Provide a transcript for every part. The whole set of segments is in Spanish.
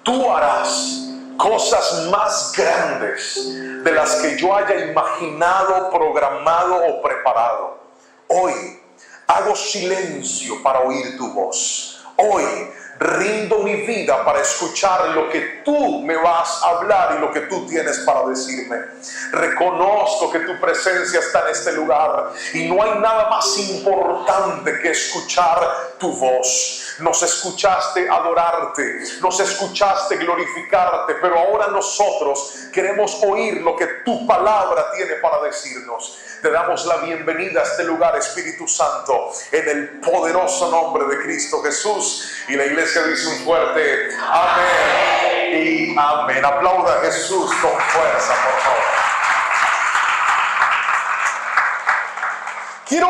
tú harás cosas más grandes de las que yo haya imaginado, programado o preparado. Hoy hago silencio para oír tu voz. Hoy rindo mi vida para escuchar lo que tú me vas a hablar y lo que tú tienes para decirme. Reconozco que tu presencia está en este lugar y no hay nada más importante que escuchar tu voz. Nos escuchaste adorarte, nos escuchaste glorificarte, pero ahora nosotros queremos oír lo que tu palabra tiene para decirnos. Te damos la bienvenida a este lugar, Espíritu Santo, en el poderoso nombre de Cristo Jesús. Y la iglesia dice un fuerte amén y amén. Aplauda a Jesús con fuerza, por favor. Quiero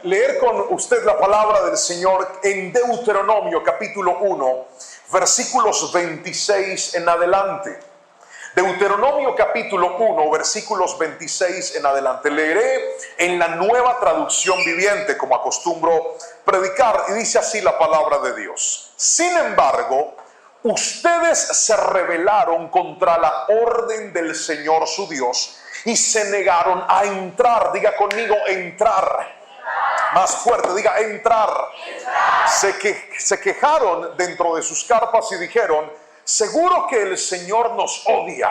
leer con usted la palabra del Señor en Deuteronomio capítulo 1, versículos 26 en adelante. Deuteronomio capítulo 1, versículos 26 en adelante. Leeré en la Nueva Traducción Viviente, como acostumbro predicar, y dice así la palabra de Dios. Sin embargo, ustedes se rebelaron contra la orden del Señor su Dios y se negaron a entrar. Diga conmigo, entrar. Más fuerte, diga entrar. Se quejaron dentro de sus carpas y dijeron: seguro que el Señor nos odia.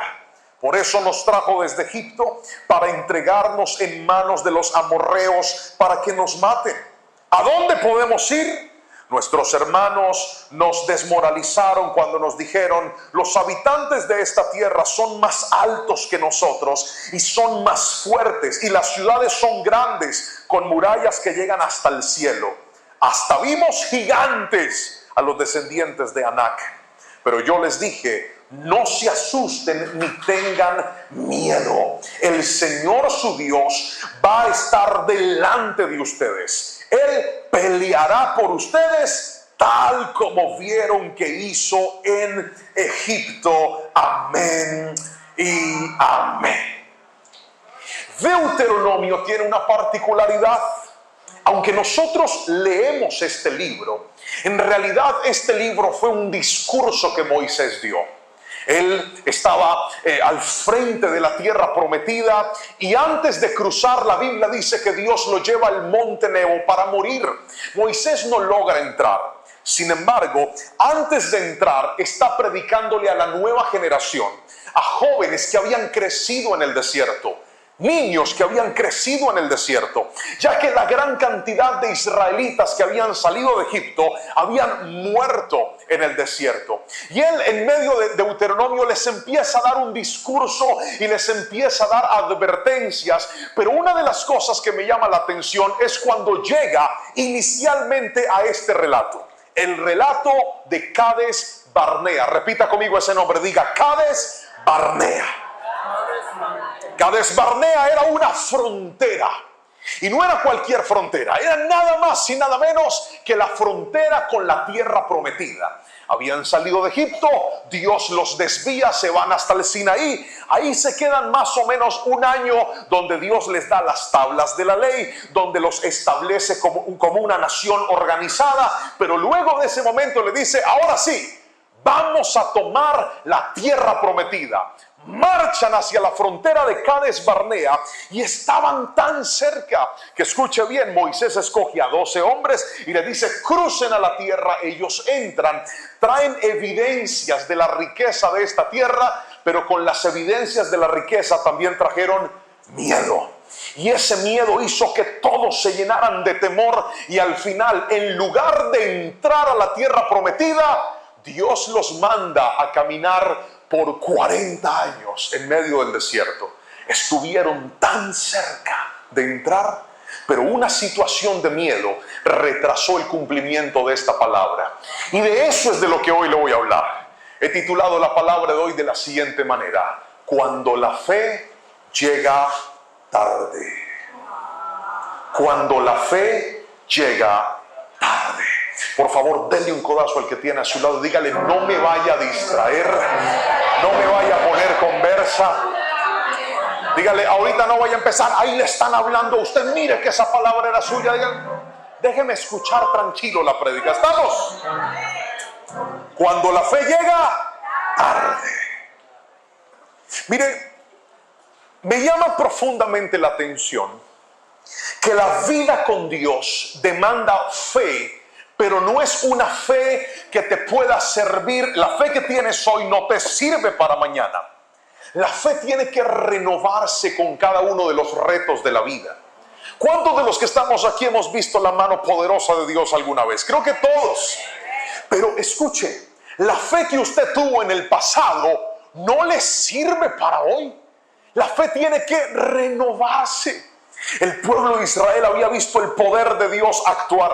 Por eso nos trajo desde Egipto para entregarnos en manos de los amorreos para que nos maten. ¿A dónde podemos ir? Nuestros hermanos nos desmoralizaron cuando nos dijeron: los habitantes de esta tierra son más altos que nosotros y son más fuertes, y las ciudades son grandes, con murallas que llegan hasta el cielo. Hasta vimos gigantes a los descendientes de Anac. Pero yo les dije: no se asusten ni tengan miedo. El Señor su Dios va a estar delante de ustedes. Él peleará por ustedes tal como vieron que hizo en Egipto. Amén y amén. Deuteronomio tiene una particularidad. Aunque nosotros leemos este libro, en realidad este libro fue un discurso que Moisés dio. Él estaba al frente de la tierra prometida y antes de cruzar, la Biblia dice que Dios lo lleva al monte Nebo para morir. Moisés no logra entrar. Sin embargo, antes de entrar, está predicándole a la nueva generación, a jóvenes que habían crecido en el desierto, niños que habían crecido en el desierto, ya que la gran cantidad de israelitas que habían salido de Egipto habían muerto en el desierto. Y él, en medio de Deuteronomio, les empieza a dar un discurso y les empieza a dar advertencias. Pero una de las cosas que me llama la atención es cuando llega inicialmente a este relato, el relato de Cades Barnea. Repita conmigo ese nombre, diga Cades Barnea. Cades Barnea era una frontera, y no era cualquier frontera, era nada más y nada menos que la frontera con la tierra prometida. Habían salido de Egipto, Dios los desvía, se van hasta el Sinaí, ahí se quedan más o menos un año donde Dios les da las tablas de la ley, donde los establece como una nación organizada, pero luego de ese momento le dice: ahora sí, vamos a tomar la tierra prometida. Marchan hacia la frontera de Cades Barnea y estaban tan cerca que, escuche bien, Moisés escoge a 12 hombres y le dice: crucen a la tierra. Ellos entran, traen evidencias de la riqueza de esta tierra, pero con las evidencias de la riqueza también trajeron miedo. Y ese miedo hizo que todos se llenaran de temor, y al final, en lugar de entrar a la tierra prometida, Dios los manda a caminar por 40 años en medio del desierto. Estuvieron tan cerca de entrar, pero una situación de miedo retrasó el cumplimiento de esta palabra. Y de eso es de lo que hoy le voy a hablar. He titulado la palabra de hoy de la siguiente manera: cuando la fe llega tarde. Cuando la fe llega tarde. Por favor, denle un codazo al que tiene a su lado. Dígale: no me vaya a distraer, no me vaya a poner conversa. Dígale: ahorita no vaya a empezar, ahí le están hablando a usted, mire que esa palabra era suya. Dígale: déjeme escuchar tranquilo la prédica. ¿Estamos? Cuando la fe llega tarde. Mire, me llama profundamente la atención que la vida con Dios demanda fe, pero no es una fe que te pueda servir. La fe que tienes hoy no te sirve para mañana. La fe tiene que renovarse con cada uno de los retos de la vida. ¿Cuántos de los que estamos aquí hemos visto la mano poderosa de Dios alguna vez? Creo que todos. Pero escuche, la fe que usted tuvo en el pasado no le sirve para hoy. La fe tiene que renovarse. El pueblo de Israel había visto el poder de Dios actuar.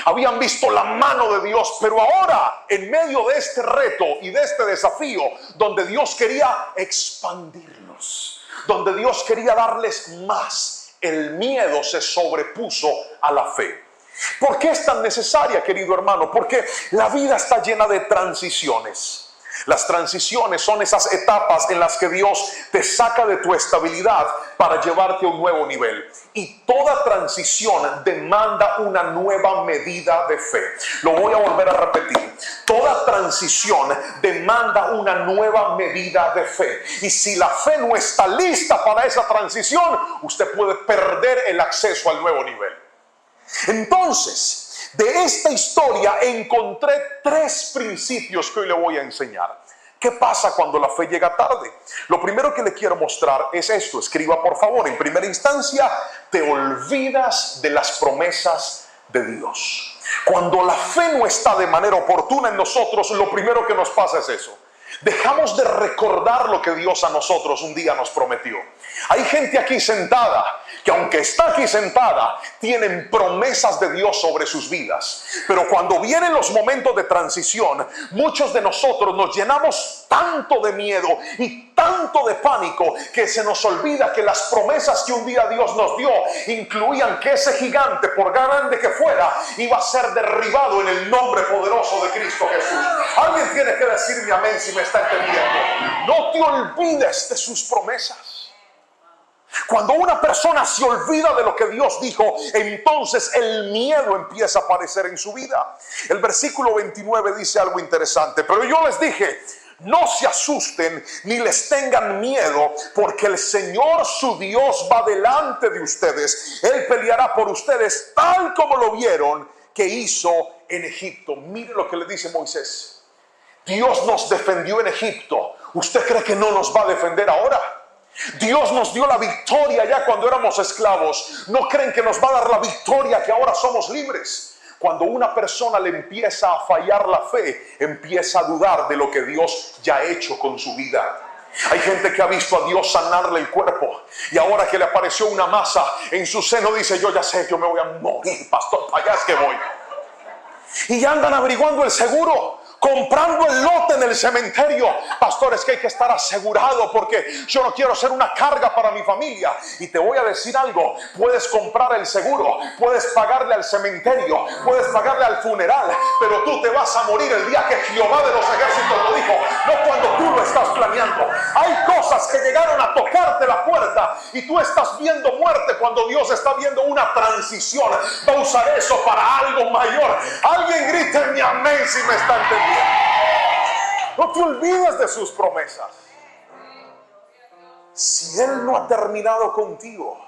Habían visto la mano de Dios, pero ahora, en medio de este reto y de este desafío, donde Dios quería expandirlos, donde Dios quería darles más, el miedo se sobrepuso a la fe. ¿Por qué es tan necesaria, querido hermano? Porque la vida está llena de transiciones. Las transiciones son esas etapas en las que Dios te saca de tu estabilidad para llevarte a un nuevo nivel. Y toda transición demanda una nueva medida de fe. Lo voy a volver a repetir. Toda transición demanda una nueva medida de fe. Y si la fe no está lista para esa transición, usted puede perder el acceso al nuevo nivel. Entonces, de esta historia encontré 3 principios que hoy le voy a enseñar. ¿Qué pasa cuando la fe llega tarde? Lo primero que le quiero mostrar es esto. Escriba por favor. En primera instancia, te olvidas de las promesas de Dios. Cuando la fe no está de manera oportuna en nosotros, lo primero que nos pasa es eso. Dejamos de recordar lo que Dios a nosotros un día nos prometió. Hay gente aquí sentada que, aunque está aquí sentada, tienen promesas de Dios sobre sus vidas. Pero cuando vienen los momentos de transición, muchos de nosotros nos llenamos tanto de miedo y tanto de pánico que se nos olvida que las promesas que un día Dios nos dio incluían que ese gigante, por grande que fuera, iba a ser derribado en el nombre poderoso de Cristo Jesús. Alguien tiene que decirme amén si me está entendiendo. No te olvides de sus promesas. Cuando una persona se olvida de lo que Dios dijo, entonces el miedo empieza a aparecer en su vida. El versículo 29 dice algo interesante. Pero yo les dije, no se asusten ni les tengan miedo, porque el Señor su Dios va delante de ustedes. Él peleará por ustedes tal como lo vieron que hizo en Egipto. Mire lo que le dice Moisés. Dios nos defendió en Egipto. ¿Usted cree que no nos va a defender ahora? Dios nos dio la victoria ya cuando éramos esclavos. ¿No creen que nos va a dar la victoria que ahora somos libres? Cuando una persona le empieza a fallar la fe, empieza a dudar de lo que Dios ya ha hecho con su vida. Hay gente que ha visto a Dios sanarle el cuerpo y ahora que le apareció una masa en su seno dice, yo ya sé, yo me voy a morir, pastor, para allá es que voy. Y ya andan averiguando el seguro, comprando el lote en el cementerio. Pastor, es que hay que estar asegurado porque yo no quiero ser una carga para mi familia. Y te voy a decir algo, puedes comprar el seguro, puedes pagarle al cementerio, puedes pagarle al funeral, pero tú te vas a morir el día que Jehová de los ejércitos lo dijo, no cuando tú lo estás planeando. Hay cosas que llegaron a tocarte la puerta y tú estás viendo muerte cuando Dios está viendo una transición. Va a usar eso para algo mayor. Alguien grite mi amén si me está entendiendo. No te olvides de sus promesas. Si Él no ha terminado contigo,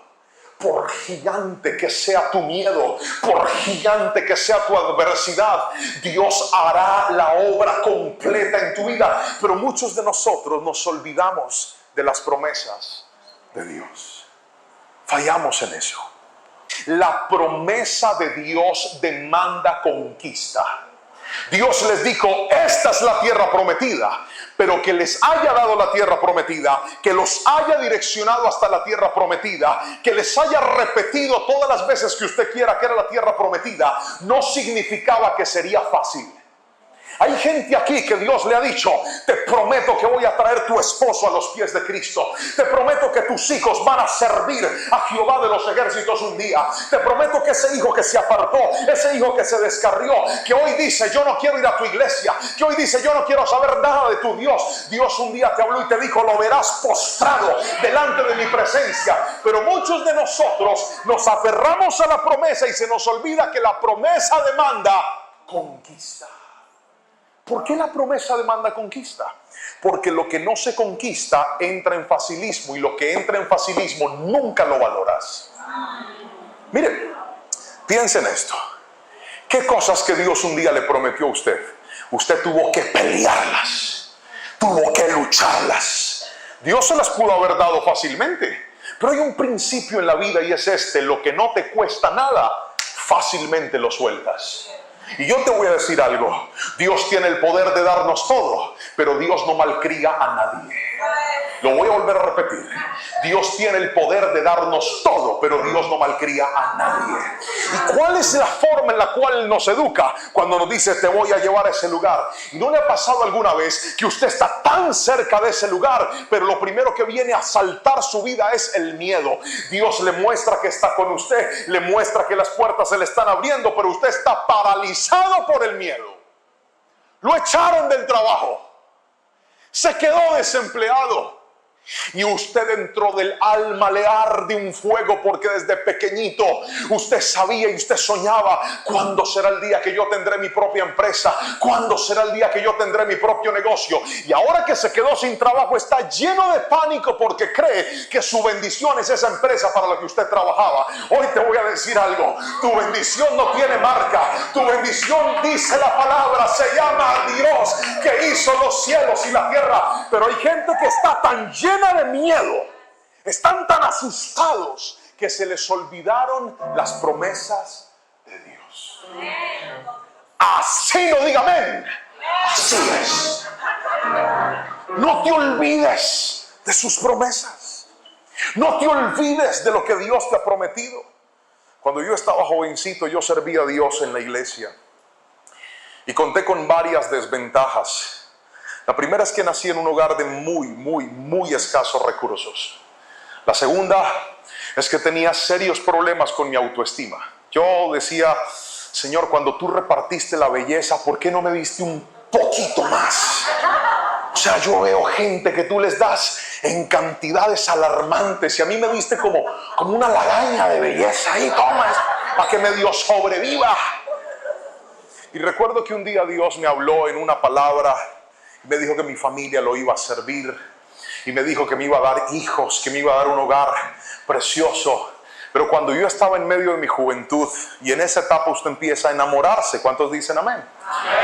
por gigante que sea tu miedo, por gigante que sea tu adversidad, Dios hará la obra completa en tu vida. Pero muchos de nosotros nos olvidamos de las promesas de Dios. Fallamos en eso. La promesa de Dios demanda conquista. Dios les dijo, esta es la tierra prometida, pero que les haya dado la tierra prometida, que los haya direccionado hasta la tierra prometida, que les haya repetido todas las veces que usted quiera que era la tierra prometida, no significaba que sería fácil. Hay gente aquí que Dios le ha dicho, te prometo que voy a traer tu esposo a los pies de Cristo. Te prometo que tus hijos van a servir a Jehová de los ejércitos un día. Te prometo que ese hijo que se apartó, ese hijo que se descarrió, que hoy dice yo no quiero ir a tu iglesia, que hoy dice yo no quiero saber nada de tu Dios. Dios un día te habló y te dijo, lo verás postrado delante de mi presencia. Pero muchos de nosotros nos aferramos a la promesa y se nos olvida que la promesa demanda conquista. ¿Por qué la promesa demanda conquista? Porque lo que no se conquista entra en facilismo, y lo que entra en facilismo nunca lo valoras. Miren, piensen en esto. ¿Qué cosas que Dios un día le prometió a usted? Usted tuvo que pelearlas, tuvo que lucharlas. Dios se las pudo haber dado fácilmente, pero hay un principio en la vida, y es este: lo que no te cuesta nada, fácilmente lo sueltas. Y yo te voy a decir algo: Dios tiene el poder de darnos todo, pero Dios no malcría a nadie. Lo voy a volver a repetir: Dios tiene el poder de darnos todo, pero Dios no malcría a nadie. ¿Y cuál es la forma en la cual nos educa? Cuando nos dice: te voy a llevar a ese lugar. ¿Y no le ha pasado alguna vez que usted está tan cerca de ese lugar, pero lo primero que viene a asaltar su vida es el miedo? Dios le muestra que está con usted, le muestra que las puertas se le están abriendo, pero usted está paralizado por el miedo. Lo echaron del trabajo, se quedó desempleado, y usted, dentro del alma le arde un fuego, porque desde pequeñito usted sabía y usted soñaba: ¿cuándo será el día que yo tendré mi propia empresa? ¿Cuándo será el día que yo tendré mi propio negocio? Y ahora que se quedó sin trabajo, está lleno de pánico porque cree que su bendición es esa empresa para la que usted trabajaba. Hoy te voy a decir algo: tu bendición no tiene marca. Tu bendición, dice la palabra, se llama Dios, que hizo los cielos y la tierra. Pero hay gente que está tan llena de miedo, están tan asustados, que se les olvidaron las promesas de Dios. Así lo diga amén. Así es. No te olvides de sus promesas. No te olvides de lo que Dios te ha prometido. Cuando yo estaba jovencito, yo servía a Dios en la iglesia y conté con varias desventajas. La primera es que nací en un hogar de muy escasos recursos. La segunda es que tenía serios problemas con mi autoestima. Yo decía: Señor, cuando tú repartiste la belleza, ¿por qué no me diste un poquito más? O sea, yo veo gente que tú les das en cantidades alarmantes, y a mí me diste como una lagaña de belleza ahí, toma, para que medio sobreviva. Y recuerdo que un día Dios me habló en una palabra. Me dijo que mi familia lo iba a servir, y me dijo que me iba a dar hijos, que me iba a dar un hogar precioso. Pero cuando yo estaba en medio de mi juventud, y en esa etapa usted empieza a enamorarse, ¿cuántos dicen amén?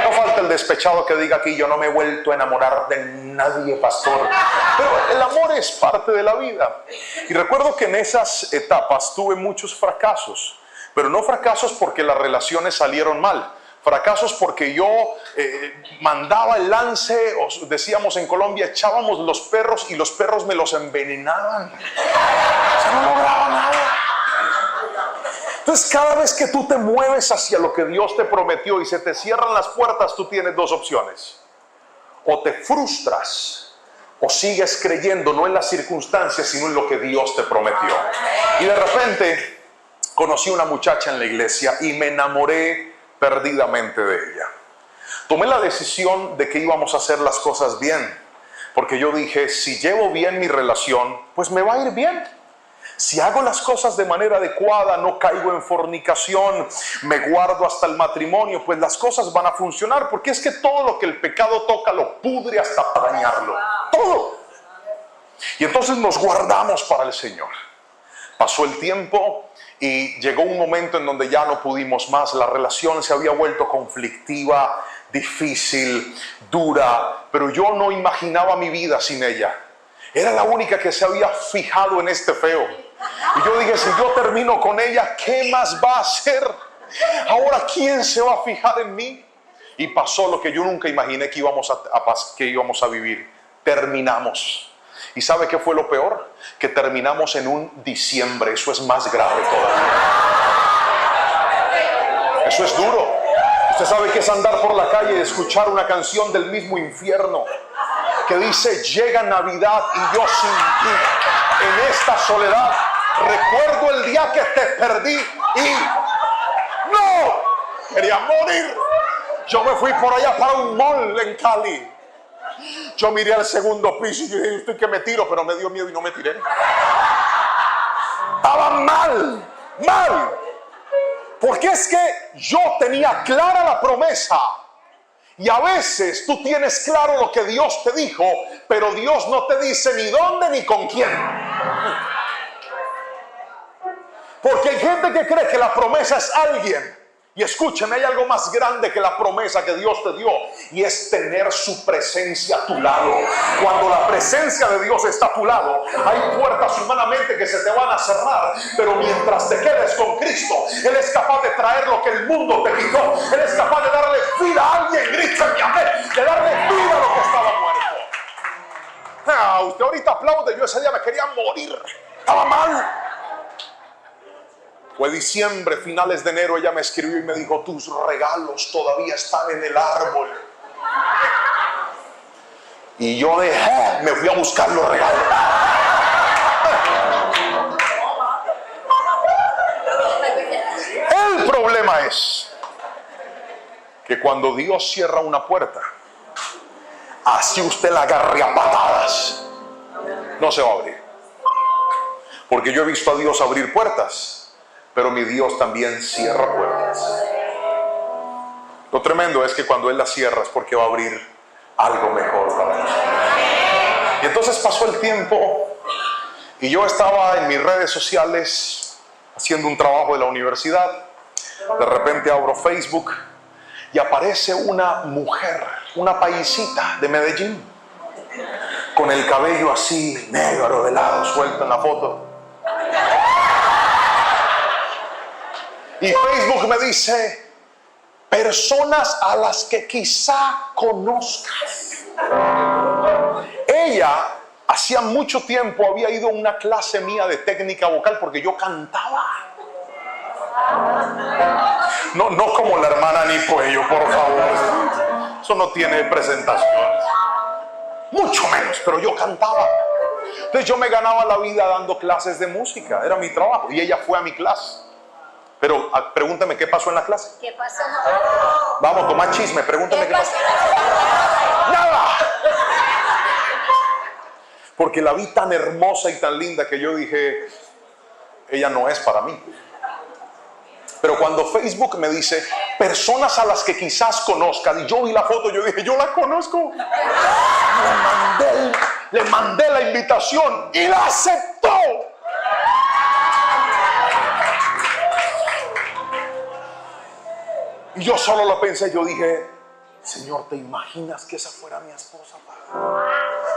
No falta el despechado que diga aquí: yo no me he vuelto a enamorar de nadie, pastor. Pero el amor es parte de la vida. Y recuerdo que en esas etapas tuve muchos fracasos, pero no fracasos porque las relaciones salieron mal. Fracasos porque yo mandaba el lance, o decíamos en Colombia, echábamos los perros y los perros me los envenenaban. O sea, no lograba nada. Entonces, cada vez que tú te mueves hacia lo que Dios te prometió y se te cierran las puertas, tú tienes dos opciones: o te frustras, o sigues creyendo no en las circunstancias, sino en lo que Dios te prometió. Y de repente conocí una muchacha en la iglesia y me enamoré perdidamente de ella. Tomé la decisión de que íbamos a hacer las cosas bien, porque yo dije: si llevo bien mi relación, pues me va a ir bien. Si hago las cosas de manera adecuada, no caigo en fornicación, me guardo hasta el matrimonio, pues las cosas van a funcionar, porque es que todo lo que el pecado toca lo pudre hasta para dañarlo. Todo. Y entonces nos guardamos para el Señor. Pasó el tiempo y llegó un momento en donde ya no pudimos más. La relación se había vuelto conflictiva, difícil, dura, pero yo no imaginaba mi vida sin ella. Era la única que se había fijado en este feo. Y yo dije: si yo termino con ella, ¿qué más va a hacer? Ahora, ¿quién se va a fijar en mí? Y pasó lo que yo nunca imaginé que íbamos a vivir. Terminamos. ¿Y sabe qué fue lo peor? Que terminamos en un diciembre. Eso es más grave todavía. Eso es duro. Usted sabe que es andar por la calle y escuchar una canción del mismo infierno que dice: llega Navidad y yo sin ti, en esta soledad, recuerdo el día que te perdí y no, quería morir. Yo me fui por allá para un mall en Cali. Yo miré al segundo piso y dije: estoy que me tiro, pero me dio miedo y no me tiré. Estaba mal, porque es que yo tenía clara la promesa Y a veces tú tienes claro lo que Dios te dijo, pero Dios no te dice ni dónde ni con quién. Porque hay gente que cree que la promesa es alguien. Y escúcheme, hay algo más grande que la promesa que Dios te dio, y es tener su presencia a tu lado. Cuando la presencia de Dios está a tu lado, hay puertas humanamente que se te van a cerrar, pero mientras te quedes con Cristo, Él es capaz de traer lo que el mundo te quitó. Él es capaz de darle vida a alguien, grita mi amén, de darle vida a lo que estaba muerto. Usted ahorita aplaude, yo ese día me quería morir, estaba mal. Fue diciembre, finales de enero, ella me escribió y me dijo: tus regalos todavía están en el árbol. Y yo me fui a buscar los regalos. El problema es que cuando Dios cierra una puerta, así usted la agarre a patadas, no se va a abrir. Porque yo he visto a Dios abrir puertas, pero mi Dios también cierra puertas. Lo tremendo es que cuando Él las cierra es porque va a abrir algo mejor para nosotros. Y entonces pasó el tiempo y yo estaba en mis redes sociales haciendo un trabajo de la universidad. De repente abro Facebook y aparece una mujer, una paisita de Medellín, con el cabello así negro de lado, suelto en la foto. Y Facebook me dice: personas a las que quizá conozcas. Ella hacía mucho tiempo había ido a una clase mía de técnica vocal porque yo cantaba. No como la hermana Ni Cuello, por favor. Eso no tiene presentación. Mucho menos, pero yo cantaba. Entonces yo me ganaba la vida dando clases de música. Era mi trabajo. Y ella fue a mi clase. Pero pregúntame qué pasó en la clase. ¿Qué pasó? Vamos, con más chisme, pregúntame qué pasó. Nada. Porque la vi tan hermosa y tan linda que yo dije: ella no es para mí. Pero cuando Facebook me dice personas a las que quizás conozcan, y yo vi la foto, yo dije: yo la conozco. Le mandé la invitación y la aceptó. Y yo solo lo pensé, yo dije: Señor, ¿te imaginas que esa fuera mi esposa, Padre?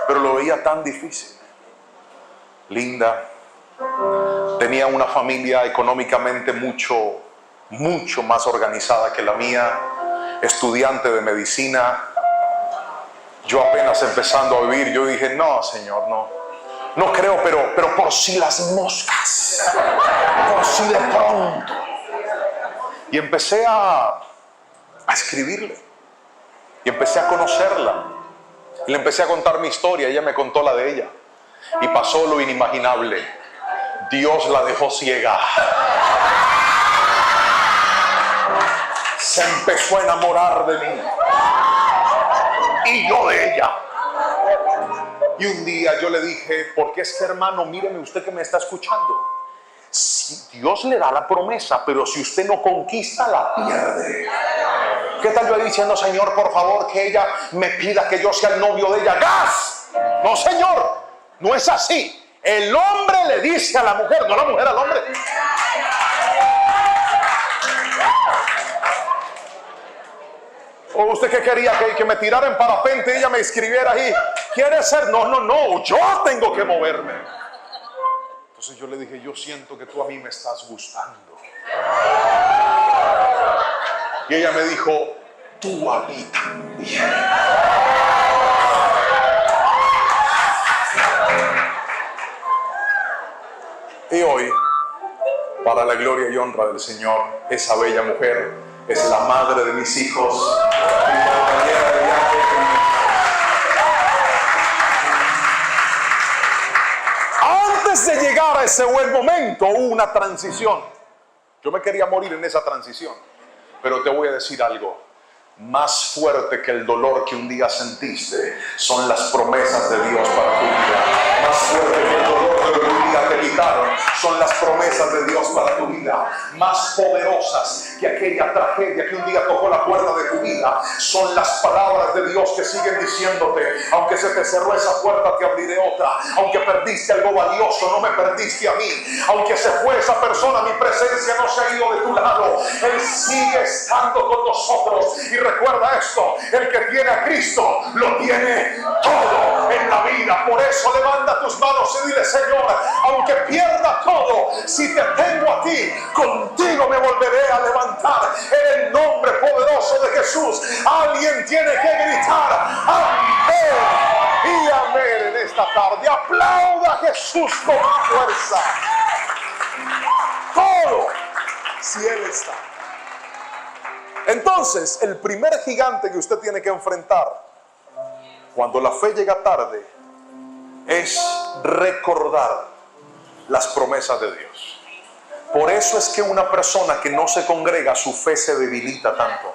Pero lo veía tan difícil. Linda, tenía una familia económicamente mucho más organizada que la mía, estudiante de medicina. Yo apenas empezando a vivir, yo dije: no, Señor, no creo, pero por si las moscas, por si de pronto. Y empecé a escribirle, y empecé a conocerla, y le empecé a contar mi historia. Ella me contó la de ella, y pasó lo inimaginable. Dios la dejó ciega. Se empezó a enamorar de mí, y yo de ella. Y un día yo le dije: porque es que, hermano, míreme usted que me está escuchando, si Dios le da la promesa, pero si usted no conquista, la pierde. ¿Qué tal yo ahí diciendo: Señor, por favor, que ella me pida que yo sea el novio de ella? ¡Gas! No, Señor, no es así. El hombre le dice a la mujer, no la mujer al hombre. ¿O usted qué quería? Que me tirara en parapente y ella me escribiera ahí: ¿quiere ser? No, yo tengo que moverme. Entonces yo le dije: yo siento que tú a mí me estás gustando. Y ella me dijo: tú a mí también. Y hoy, para la gloria y honra del Señor, esa bella mujer es la madre de mis hijos, mi compañera de viaje. Antes de llegar a ese buen momento, hubo una transición. Yo me quería morir en esa transición. Pero te voy a decir algo: más fuerte que el dolor que un día sentiste son las promesas de Dios para tu vida. Más más fuerte que el dolor que tu vida te quitaron son las promesas de Dios para tu vida. Más poderosas que aquella tragedia que un día tocó la puerta de tu vida son las palabras de Dios que siguen diciéndote: aunque se te cerró esa puerta, te abriré otra. Aunque perdiste algo valioso, no me perdiste a mí. Aunque se fue esa persona, mi presencia no se ha ido de tu lado. Él sigue estando con nosotros. Y recuerda esto: el que tiene a Cristo lo tiene todo en la vida. Por eso levanta tus manos y dile: Señor, aunque pierda todo, si te tengo a ti, contigo me volveré a levantar. En el nombre poderoso de Jesús, alguien tiene que gritar amén y amén en esta tarde. Aplauda a Jesús con fuerza. Todo, si Él está. Entonces, el primer gigante que usted tiene que enfrentar cuando la fe llega tarde es recordar las promesas de Dios. Por eso es que una persona que no se congrega, su fe se debilita tanto.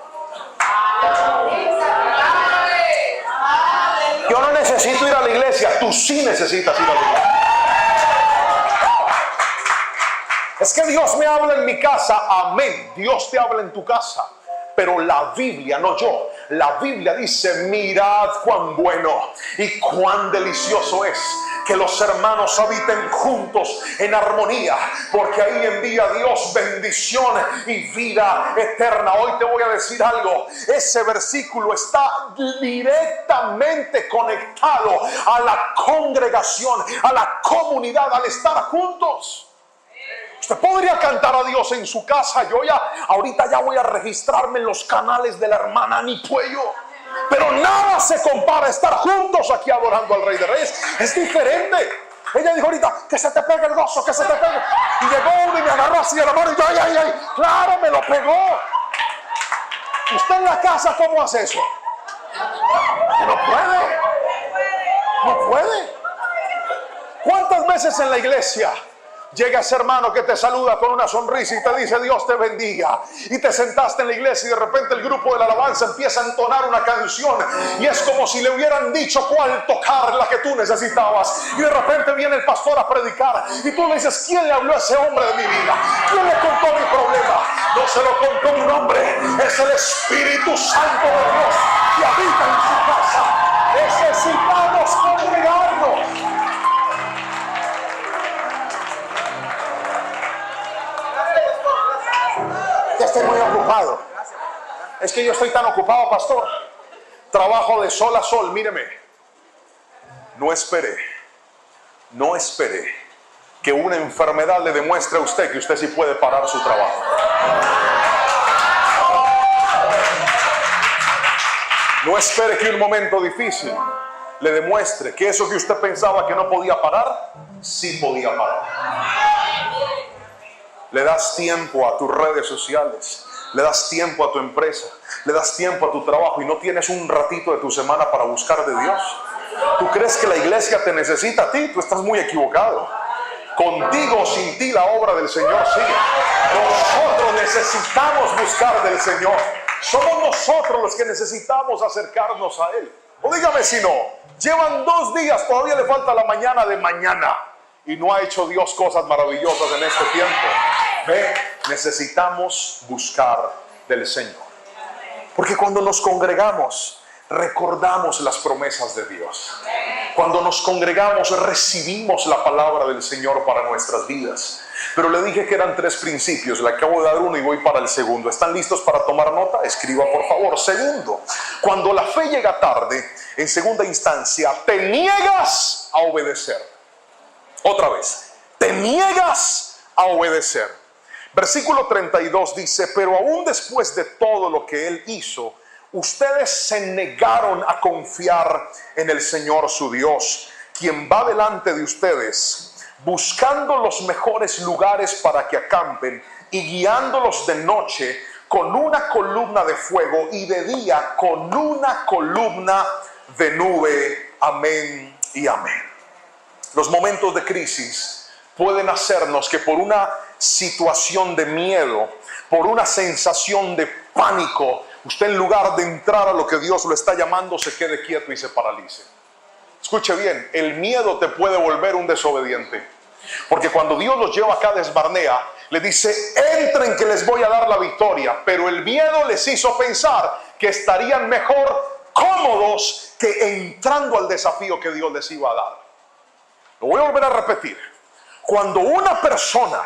Yo no necesito ir a la iglesia, tú sí necesitas ir a la iglesia. Es que Dios me habla en mi casa, amén. Dios te habla en tu casa. Pero la Biblia, no yo, la Biblia dice: mirad cuán bueno y cuán delicioso es que los hermanos habiten juntos en armonía, porque ahí envía Dios bendición y vida eterna. Hoy te voy a decir algo: ese versículo está directamente conectado a la congregación, a la comunidad, al estar juntos. Usted podría cantar a Dios en su casa. Yo ahorita ya voy a registrarme en los canales de la hermana Ani Puello. Pero nada se compara a estar juntos aquí adorando al Rey de Reyes. Es diferente. Ella dijo ahorita: que se te pegue el gozo, que se te pegue. Y llegó uno y me agarró así de la mano y yo, ay. Claro, me lo pegó. ¿Usted en la casa cómo hace eso? No puede. No puede. ¿Cuántas veces en la iglesia llega ese hermano que te saluda con una sonrisa y te dice: Dios te bendiga? Y te sentaste en la iglesia y de repente el grupo de la alabanza empieza a entonar una canción y es como si le hubieran dicho cuál tocar, la que tú necesitabas. Y de repente viene el pastor a predicar y tú le dices: ¿quién le habló a ese hombre de mi vida? ¿Quién le contó mi problema? No se lo contó un hombre, es el Espíritu Santo de Dios que habita en su casa. Necesitamos congregarnos. Estoy muy ocupado. Es que yo estoy tan ocupado, pastor. Trabajo de sol a sol. Míreme, no espere que una enfermedad le demuestre a usted que usted sí puede parar su trabajo. No espere que un momento difícil le demuestre que eso que usted pensaba que no podía parar, sí podía parar. Le das tiempo a tus redes sociales, le das tiempo a tu empresa, le das tiempo a tu trabajo y no tienes un ratito de tu semana para buscar de Dios. ¿Tú crees que la iglesia te necesita a ti? Tú estás muy equivocado. Contigo o sin ti la obra del Señor sigue. Nosotros necesitamos buscar del Señor. Somos nosotros los que necesitamos acercarnos a Él. O dígame si no, llevan 2 días, todavía le falta la mañana de mañana y no ha hecho Dios cosas maravillosas en este tiempo. Ve, necesitamos buscar del Señor. Porque cuando nos congregamos, recordamos las promesas de Dios. Cuando nos congregamos, recibimos la palabra del Señor para nuestras vidas. Pero le dije que eran 3 principios. Le acabo de dar uno y voy para el segundo. ¿Están listos para tomar nota? Escriba, por favor. Segundo, cuando la fe llega tarde, en segunda instancia, te niegas a obedecer. Otra vez, te niegas a obedecer. Versículo 32 dice: pero aún después de todo lo que Él hizo, ustedes se negaron a confiar en el Señor su Dios, quien va delante de ustedes, buscando los mejores lugares para que acampen y guiándolos de noche con una columna de fuego y de día con una columna de nube. Amén y amén. Los momentos de crisis pueden hacernos que por una situación de miedo, por una sensación de pánico, usted en lugar de entrar a lo que Dios lo está llamando, se quede quieto y se paralice. Escuche bien, el miedo te puede volver un desobediente. Porque cuando Dios los lleva a Cades Barnea, le dice, entren que les voy a dar la victoria. Pero el miedo les hizo pensar que estarían mejor cómodos que entrando al desafío que Dios les iba a dar. Lo voy a volver a repetir. Cuando una persona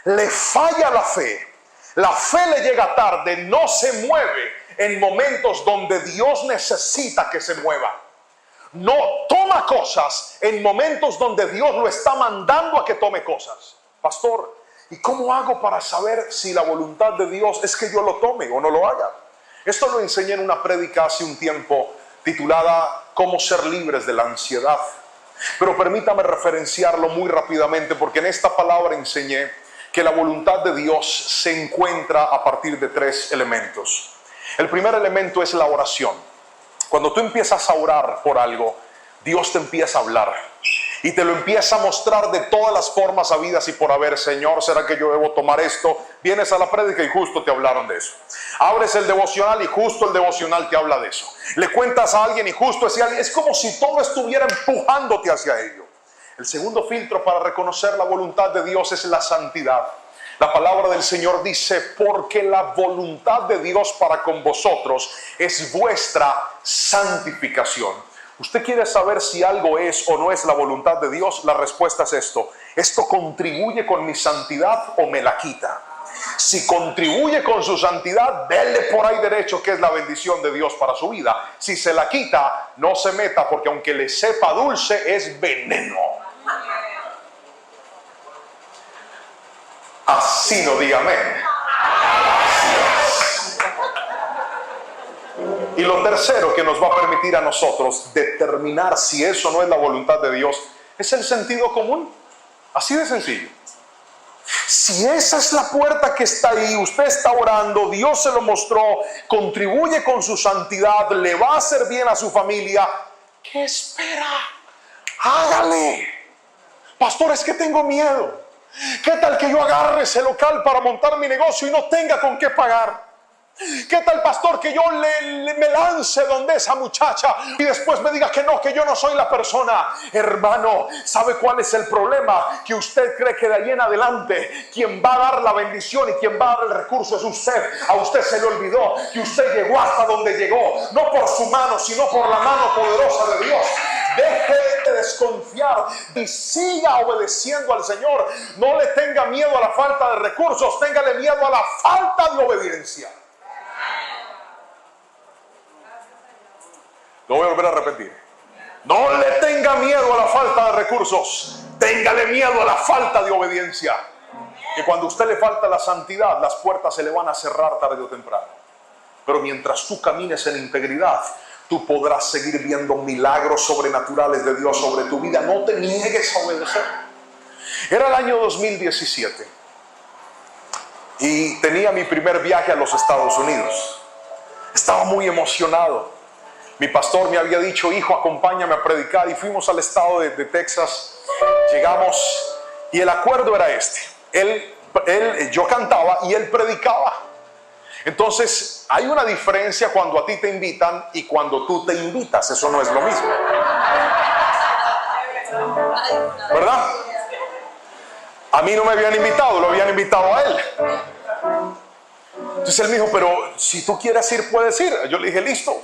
le falla la fe le llega tarde, no se mueve en momentos donde Dios necesita que se mueva. No toma cosas en momentos donde Dios lo está mandando a que tome cosas. Pastor, ¿y cómo hago para saber si la voluntad de Dios es que yo lo tome o no lo haga? Esto lo enseñé en una prédica hace un tiempo titulada ¿Cómo ser libres de la ansiedad? Pero permítame referenciarlo muy rápidamente, porque en esta palabra enseñé que la voluntad de Dios se encuentra a partir de 3 elementos. El primer elemento es la oración. Cuando tú empiezas a orar por algo, Dios te empieza a hablar y te lo empieza a mostrar de todas las formas habidas y por haber. Señor, ¿será que yo debo tomar esto? Vienes a la prédica y justo te hablaron de eso. Abres el devocional y justo el devocional te habla de eso. Le cuentas a alguien y justo ese alguien. Es como si todo estuviera empujándote hacia ello. El segundo filtro para reconocer la voluntad de Dios es la santidad. La palabra del Señor dice, porque la voluntad de Dios para con vosotros es vuestra santificación. ¿Usted quiere saber si algo es o no es la voluntad de Dios? La respuesta es esto. ¿Esto contribuye con mi santidad o me la quita? Si contribuye con su santidad, déle por ahí derecho, que es la bendición de Dios para su vida. Si se la quita, no se meta, porque aunque le sepa dulce, es veneno. Así no diga amén. Y lo tercero que nos va a permitir a nosotros determinar si eso no es la voluntad de Dios es el sentido común. Así de sencillo. Si esa es la puerta que está ahí, usted está orando, Dios se lo mostró, contribuye con su santidad, le va a hacer bien a su familia, ¿qué espera? Hágale. Pastor, es que tengo miedo. ¿Qué tal que yo agarre ese local para montar mi negocio y no tenga con qué pagar? ¿Qué tal, pastor, que yo me lance donde esa muchacha y después me diga que no, que yo no soy la persona? Hermano, ¿sabe cuál es el problema? Que usted cree que de ahí en adelante quien va a dar la bendición y quien va a dar el recurso es usted. A usted se le olvidó que usted llegó hasta donde llegó, no por su mano, sino por la mano poderosa de Dios. Deje de desconfiar y siga obedeciendo al Señor. No le tenga miedo a la falta de recursos, téngale miedo a la falta de obediencia. Lo voy a volver a repetir. No le tenga miedo a la falta de recursos, téngale miedo a la falta de obediencia. Que cuando a usted le falta la santidad, las puertas se le van a cerrar tarde o temprano. Pero mientras tú camines en integridad, tú podrás seguir viendo milagros sobrenaturales de Dios sobre tu vida. No te niegues a obedecer. Era el año 2017 y tenía mi primer viaje a los Estados Unidos. Estaba muy emocionado. Mi pastor me había dicho, hijo, acompáñame a predicar, y fuimos al estado de Texas. Llegamos y el acuerdo era este. Yo cantaba y él predicaba. Entonces, hay una diferencia cuando a ti te invitan y cuando tú te invitas. Eso no es lo mismo, ¿verdad? A mí no me habían invitado, lo habían invitado a él. Entonces él me dijo, pero si tú quieres ir, puedes ir. Yo le dije, listo,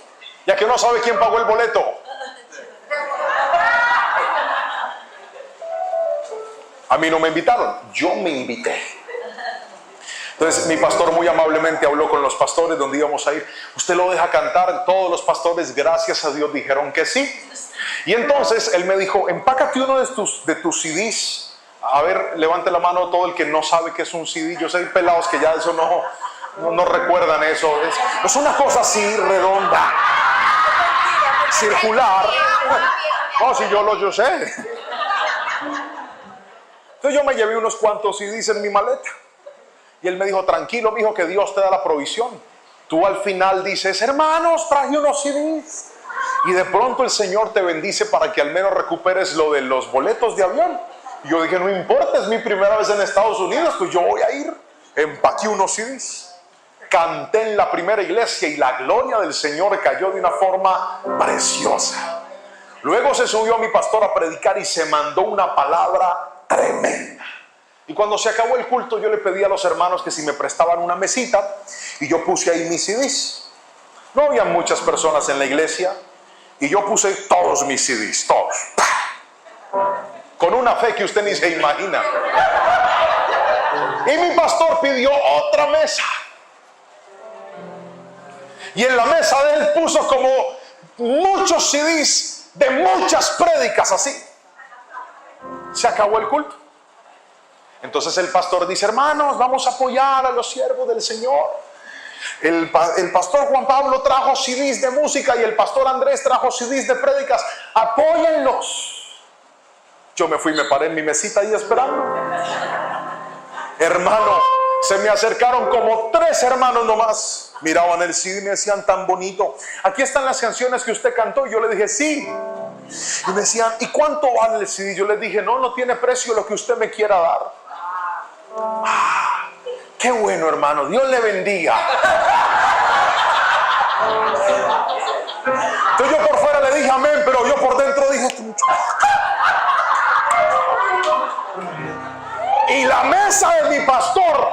ya que no sabe quién pagó el boleto. A mí no me invitaron, yo me invité. Entonces mi pastor muy amablemente habló con los pastores donde íbamos a ir. ¿Usted lo deja cantar? Todos los pastores, gracias a Dios, dijeron que sí. Y entonces él me dijo, empácate uno de tus CDs. A ver, levante la mano todo el que no sabe qué es un CD. Yo sé, hay pelados que ya eso no recuerdan eso. Es una cosa así redonda, circular. No, si yo sé. Entonces yo me llevé unos cuantos CDs en mi maleta. Y él me dijo, tranquilo, mijo, que Dios te da la provisión. Tú al final dices, hermanos, traje unos CDs. Y de pronto el Señor te bendice para que al menos recuperes lo de los boletos de avión. Y yo dije, no importa, es mi primera vez en Estados Unidos, pues yo voy a ir. Empaqué unos CDs. Canté en la primera iglesia y la gloria del Señor cayó de una forma preciosa. Luego se subió mi pastor a predicar y se mandó una palabra tremenda. Y cuando se acabó el culto, yo le pedí a los hermanos que si me prestaban una mesita, y yo puse ahí mis CDs. No había muchas personas en la iglesia, y yo puse todos mis CDs, todos, con una fe que usted ni se imagina. Y mi pastor pidió otra mesa, y en la mesa de él puso como muchos CDs de muchas prédicas así. Se acabó el culto. Entonces el pastor dice: hermanos, vamos a apoyar a los siervos del Señor. El pastor Juan Pablo trajo CDs de música y el pastor Andrés trajo CDs de prédicas. Apóyenlos. Yo me fui, me paré en mi mesita ahí esperando. Hermano, se me acercaron como 3 hermanos nomás. Miraban el CD y me decían: tan bonito, aquí están las canciones que usted cantó. Y yo le dije: sí. Y me decían: ¿y cuánto vale el CD? Yo les dije: no tiene precio, lo que usted me quiera dar. Qué bueno, hermano, Dios le bendiga. Entonces yo por fuera le dije amén, pero yo por dentro dije: este muchacho. Y la mesa de mi pastor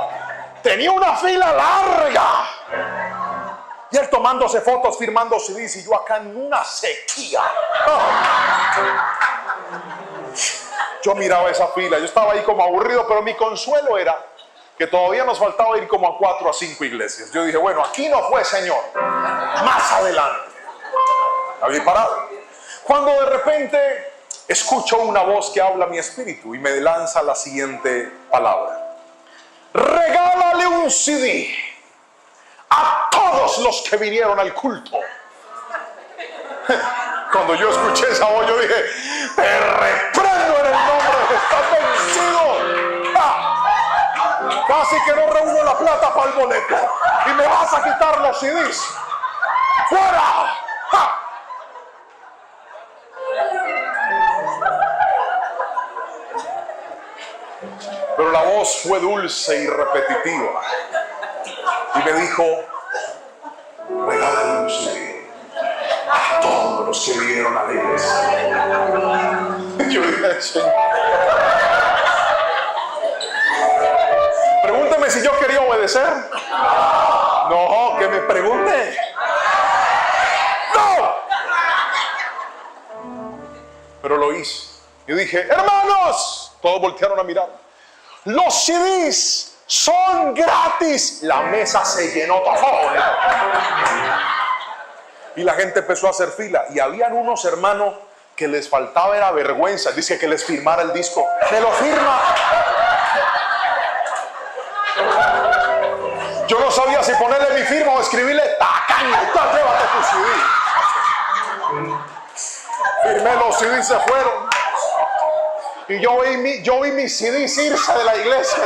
tenía una fila larga, y él tomándose fotos, firmando CDs, y yo acá en una sequía. Yo miraba esa fila, yo estaba ahí como aburrido, pero mi consuelo era que todavía nos faltaba ir como a 4 a 5 iglesias. Yo dije: bueno, aquí no fue, Señor, más adelante. Había parado, cuando de repente escucho una voz que habla a mi espíritu y me lanza la siguiente palabra: regálale un CD a todos los que vinieron al culto. Cuando yo escuché esa voz, yo dije: te reprendo en el nombre de Jesús, estás vencido. Casi que no reúno la plata para el boleto y me vas a quitar los CDs. ¡Fuera! Pero la voz fue dulce y repetitiva y me dijo: regálale un CD a todos los que vinieron a la iglesia. Yo dije: Señor, pregúnteme si yo quería obedecer. No, que me pregunte. No. Pero lo hice. Yo dije: hermanos, todos voltearon a mirar. Los CDs son gratis. La mesa se llenó todo. Y la gente empezó a hacer fila. Y habían unos hermanos que les faltaba era vergüenza. Dice que les firmara el disco. ¿Me lo firma? Yo no sabía si ponerle mi firma o escribirle: tacaño, llévate tu CD. Firmé los CDs, se fueron. Y yo vi mis CDs irse de la iglesia.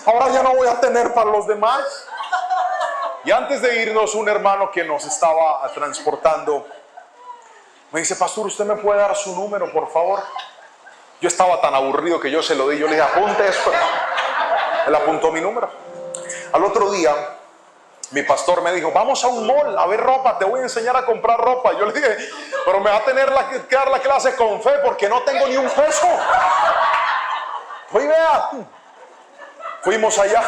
Ahora ya no voy a tener para los demás. Y antes de irnos, un hermano que nos estaba transportando me dice: pastor, ¿usted me puede dar su número, por favor? Yo estaba tan aburrido que yo se lo di. Yo le dije: apunte esto. Él apuntó mi número. Al otro día, mi pastor me dijo: vamos a un mall a ver ropa, te voy a enseñar a comprar ropa. Yo le dije: pero me va a tener que dar la clase con fe porque no tengo ni un peso. Oye, vea. Fuimos allá.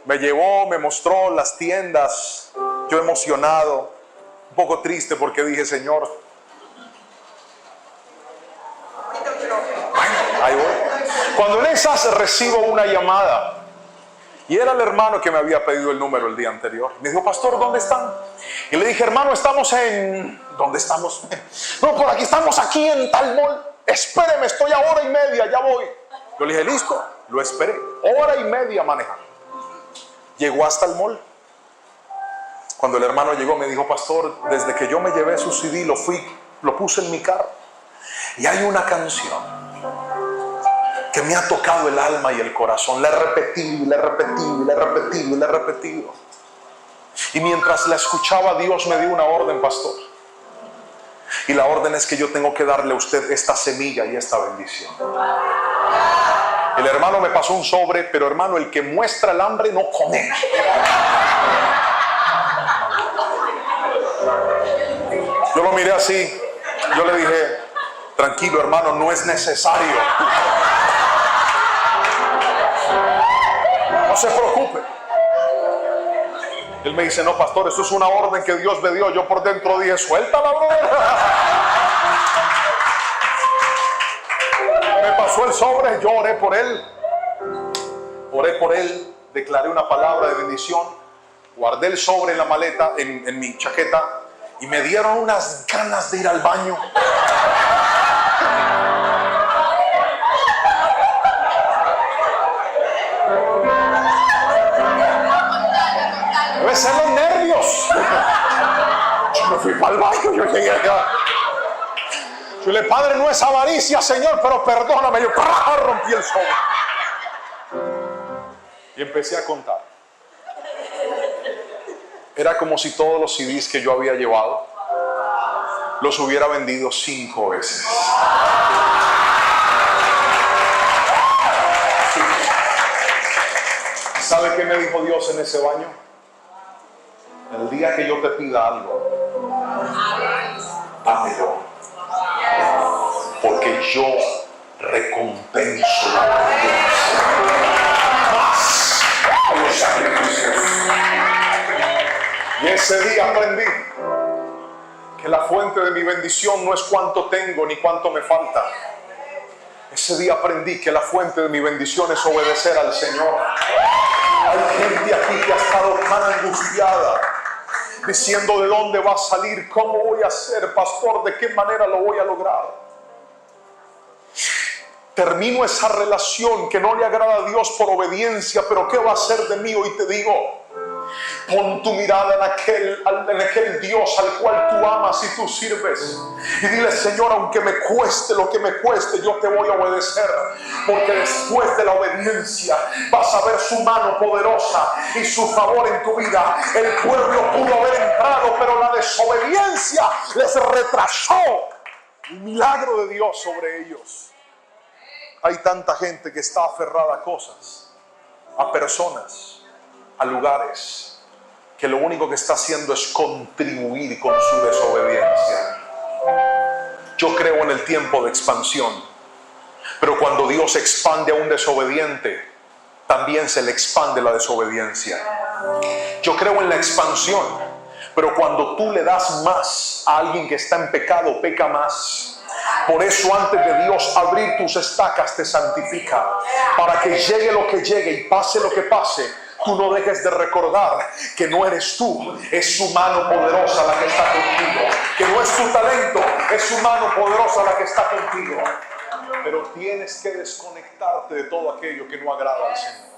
Me llevó, me mostró las tiendas. Yo emocionado, un poco triste porque dije: Señor, bueno, ahí voy. Cuando en esas recibo una llamada, y era el hermano que me había pedido el número el día anterior. Me dijo: pastor, ¿dónde están? Y le dije: hermano, estamos en... ¿dónde estamos? No, por aquí estamos, aquí en tal mall. Espéreme, estoy a 1:30, ya voy. Yo le dije: listo. Lo esperé, 1:30 manejando. Llegó hasta el mall. Cuando el hermano llegó, me dijo: pastor, desde que yo me llevé su CD, lo puse en mi carro. Y hay una canción que me ha tocado el alma y el corazón. La he repetido, la he repetido, la he repetido, la he repetido. Y mientras la escuchaba, Dios me dio una orden, pastor. Y la orden es que yo tengo que darle a usted esta semilla y esta bendición. El hermano me pasó un sobre, pero hermano, el que muestra el hambre no come. Yo lo miré así. Yo le dije, tranquilo hermano, no es necesario. No se preocupe. Él me dice, no pastor, eso es una orden que Dios me dio. Yo por dentro dije, suéltala, brother. Me pasó el sobre, yo oré por él. Oré por él, declaré una palabra de bendición. Guardé el sobre en la maleta, en mi chaqueta. Y me dieron unas ganas de ir al baño. Debe ser los nervios. Yo me fui para el baño, yo llegué acá. Yo le, Padre, no es avaricia, Señor, pero perdóname. Yo rompí el sobre. Y empecé a contar. Era como si todos los CDs que yo había llevado los hubiera vendido 5 veces. ¿Sabe qué me dijo Dios en ese baño? El día que yo te pida algo, dámelo, porque yo recompenso la obediencia más a los sacrificios. Y ese día aprendí que la fuente de mi bendición no es cuánto tengo ni cuánto me falta. Ese día aprendí que la fuente de mi bendición es obedecer al Señor. Hay gente aquí que ha estado tan angustiada, diciendo de dónde va a salir, cómo voy a hacer, pastor, de qué manera lo voy a lograr. Termino esa relación que no le agrada a Dios por obediencia, pero ¿qué va a hacer de mí? Hoy te digo, pon tu mirada en aquel Dios al cual tú amas y tú sirves. Y dile, Señor, aunque me cueste lo que me cueste, yo te voy a obedecer. Porque después de la obediencia vas a ver su mano poderosa y su favor en tu vida. El pueblo pudo haber entrado, pero la desobediencia les retrasó el milagro de Dios sobre ellos. Hay tanta gente que está aferrada a cosas, a personas, a lugares, que lo único que está haciendo es contribuir con su desobediencia. Yo creo en el tiempo de expansión, pero cuando Dios expande a un desobediente, también se le expande la desobediencia. Yo creo en la expansión, pero cuando tú le das más a alguien que está en pecado, peca más. Por eso antes de Dios abrir tus estacas te santifica, para que llegue lo que llegue y pase lo que pase, tú no dejes de recordar que no eres tú, es su mano poderosa la que está contigo. Que no es tu talento, es su mano poderosa la que está contigo. Pero tienes que desconectarte de todo aquello que no agrada al Señor.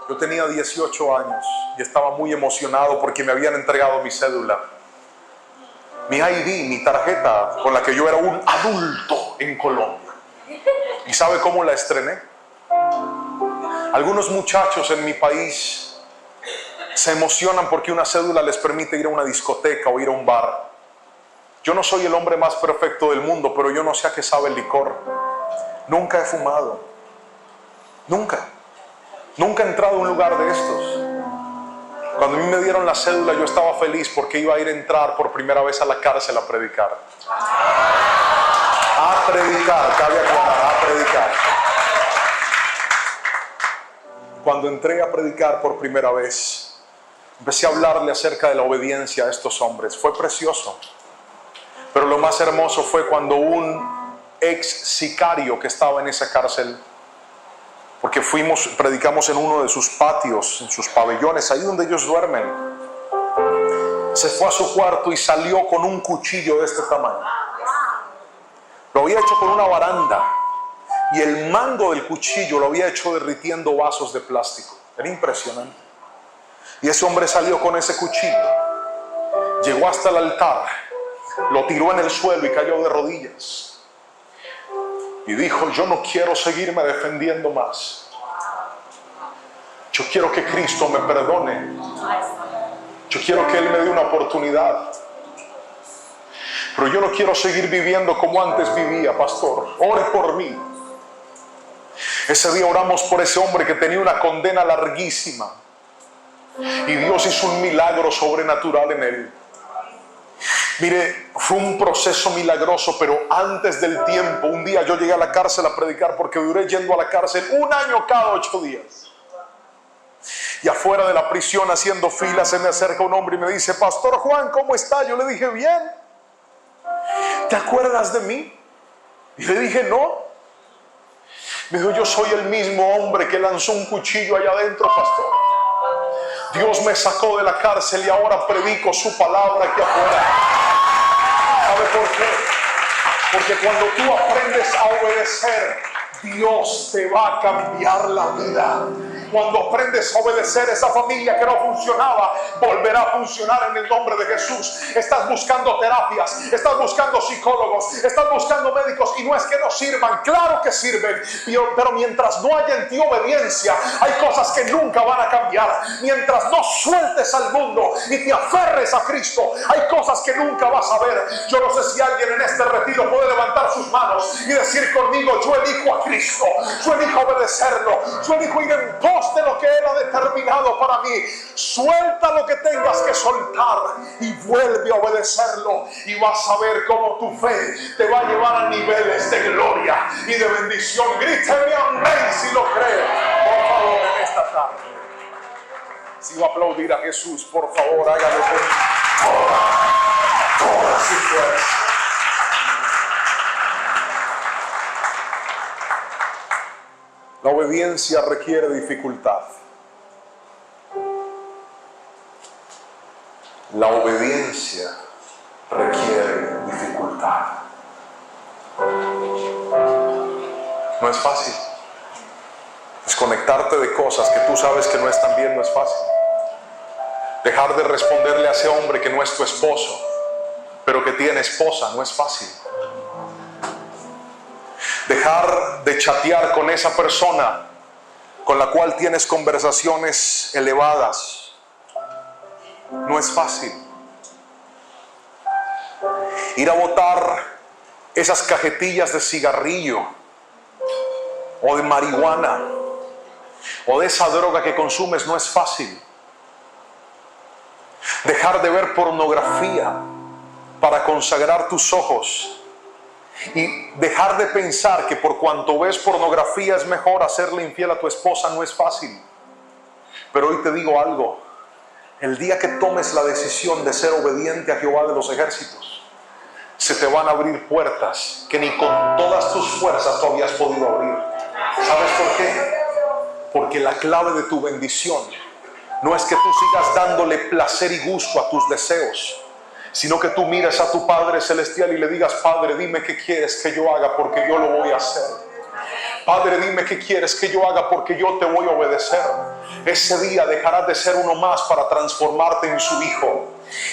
Yo tenía 18 años y estaba muy emocionado porque me habían entregado mi cédula, mi ID, mi tarjeta con la que yo era un adulto en Colombia. ¿Y sabe cómo la estrené? Algunos muchachos en mi país se emocionan porque una cédula les permite ir a una discoteca o ir a un bar. Yo no soy el hombre más perfecto del mundo, pero yo no sé a qué sabe el licor. Nunca he fumado. Nunca he entrado a un lugar de estos. Cuando a mí me dieron la cédula, yo estaba feliz porque iba a ir a entrar por primera vez a la cárcel a predicar. A predicar, cabe aclarar, a predicar. Cuando entré a predicar por primera vez, empecé a hablarle acerca de la obediencia a estos hombres. Fue precioso. Pero lo más hermoso fue cuando un ex sicario que estaba en esa cárcel, porque predicamos en uno de sus patios, en sus pabellones, ahí donde ellos duermen, se fue a su cuarto y salió con un cuchillo de este tamaño. Lo había hecho con una baranda y el mango del cuchillo lo había hecho derritiendo vasos de plástico. Era impresionante. Y ese hombre salió con ese cuchillo, llegó hasta el altar, lo tiró en el suelo y cayó de rodillas. Y dijo, yo no quiero seguirme defendiendo más. Yo quiero que Cristo me perdone. Yo quiero que Él me dé una oportunidad. Pero yo no quiero seguir viviendo como antes vivía, pastor. Ore por mí. Ese día oramos por ese hombre que tenía una condena larguísima. Y Dios hizo un milagro sobrenatural en él. Mire, fue un proceso milagroso, pero antes del tiempo, un día yo llegué a la cárcel a predicar porque duré yendo a la cárcel 1 año cada 8 días. Y afuera de la prisión haciendo fila se me acerca un hombre y me dice: Pastor Juan, ¿cómo está? Yo le dije: bien. ¿Te acuerdas de mí? Y le dije: no. Me dijo: yo soy el mismo hombre que lanzó un cuchillo allá adentro, pastor. Dios me sacó de la cárcel y ahora predico su palabra aquí afuera. ¿Sabe por qué? Porque cuando tú aprendes a obedecer, Dios te va a cambiar la vida. Cuando aprendes a obedecer, esa familia que no funcionaba volverá a funcionar en el nombre de Jesús. Estás buscando terapias, estás buscando psicólogos, estás buscando médicos, y no es que no sirvan, claro que sirven, pero mientras no haya en ti obediencia, hay cosas que nunca van a cambiar. Mientras no sueltes al mundo y te aferres a Cristo, hay cosas que nunca vas a ver. Yo no sé si alguien en este retiro puede levantar sus manos y decir conmigo: yo elijo a Cristo, yo elijo obedecerlo, yo elijo ir en pos de lo que Él ha determinado para mí. Suelta lo que tengas que soltar y vuelve a obedecerlo, y vas a ver cómo tu fe te va a llevar a niveles de gloria y de bendición. Gríteme amén si lo cree, por favor, en esta tarde. Si va a aplaudir a Jesús, por favor, hágalo con toda su fuerza. La obediencia requiere dificultad. La obediencia requiere dificultad. No es fácil. Desconectarte de cosas que tú sabes que no están bien no es fácil. Dejar de responderle a ese hombre que no es tu esposo, pero que tiene esposa, no es fácil. Dejar de chatear con esa persona con la cual tienes conversaciones elevadas no es fácil. Ir a botar esas cajetillas de cigarrillo o de marihuana o de esa droga que consumes no es fácil. Dejar de ver pornografía para consagrar tus ojos y dejar de pensar que por cuanto ves pornografía es mejor hacerle infiel a tu esposa no es fácil. Pero hoy te digo algo: el día que tomes la decisión de ser obediente a Jehová de los ejércitos, se te van a abrir puertas que ni con todas tus fuerzas tú habías podido abrir. ¿Sabes por qué? Porque la clave de tu bendición no es que tú sigas dándole placer y gusto a tus deseos, sino que tú mires a tu Padre Celestial y le digas: Padre, dime qué quieres que yo haga, porque yo lo voy a hacer. Padre, dime qué quieres que yo haga, porque yo te voy a obedecer. Ese día dejarás de ser uno más para transformarte en su hijo.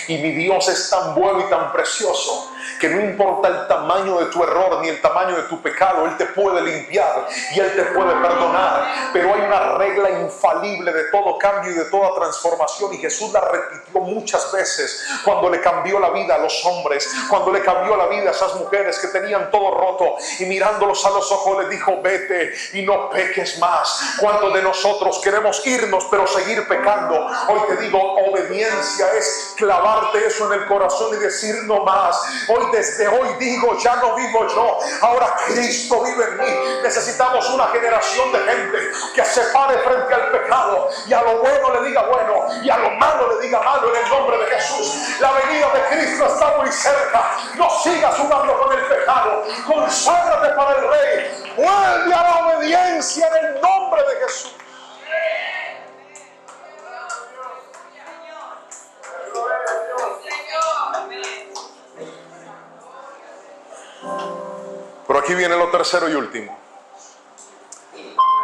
Y mi Dios es tan bueno y tan precioso que no importa el tamaño de tu error ni el tamaño de tu pecado, Él te puede limpiar y Él te puede perdonar. Pero hay una regla infalible de todo cambio y de toda transformación, y Jesús la repitió muchas veces cuando le cambió la vida a los hombres, cuando le cambió la vida a esas mujeres que tenían todo roto, y mirándolos a los ojos les dijo: vete y no peques más. ¿Cuántos de nosotros queremos irnos pero seguir pecando? Hoy te digo, obediencia es clavarte eso en el corazón y decir: no más. Hoy, desde hoy digo: ya no vivo yo, ahora Cristo vive en mí. Necesitamos una generación de gente que se pare frente al pecado y a lo bueno le diga bueno y a lo malo le diga malo, en el nombre de Jesús. La venida de Cristo está muy cerca. No sigas jugando con el pecado, conságrate para el Rey, vuelve a la obediencia en el nombre de Jesús. Pero aquí viene lo tercero y último.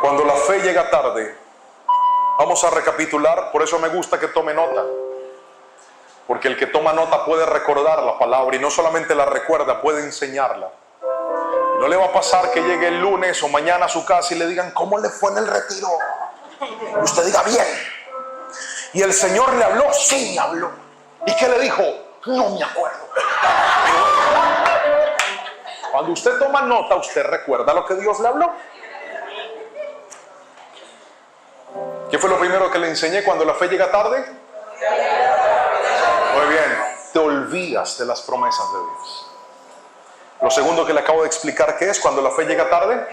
Cuando la fe llega tarde, vamos a recapitular. Por eso me gusta que tome nota, porque el que toma nota puede recordar la palabra, y no solamente la recuerda, puede enseñarla. No le va a pasar que llegue el lunes o mañana a su casa y le digan: ¿cómo le fue en el retiro? Y usted diga: bien. ¿Y el Señor le habló? Sí, me habló. ¿Y qué le dijo? No me acuerdo. Cuando usted toma nota, usted recuerda lo que Dios le habló. ¿Qué fue lo primero que le enseñé cuando la fe llega tarde? Muy bien. Te olvidas olvidas de las promesas de Dios. Lo segundo que le acabo de explicar, ¿qué es? Cuando la fe llega tarde,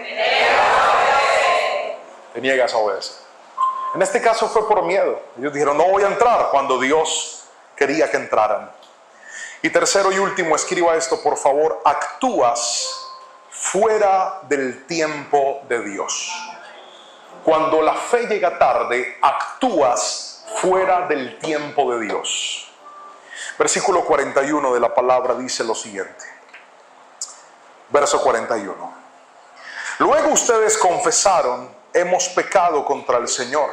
te niegas a obedecer. En este caso fue por miedo. Ellos dijeron, no voy a entrar, cuando Dios quería que entraran. Y tercero y último, escriba esto por favor: actúas fuera del tiempo de Dios. Cuando la fe llega tarde, actúas fuera del tiempo de Dios. Versículo 41 de la palabra dice lo siguiente. Verso 41. Luego ustedes confesaron, hemos pecado contra el Señor.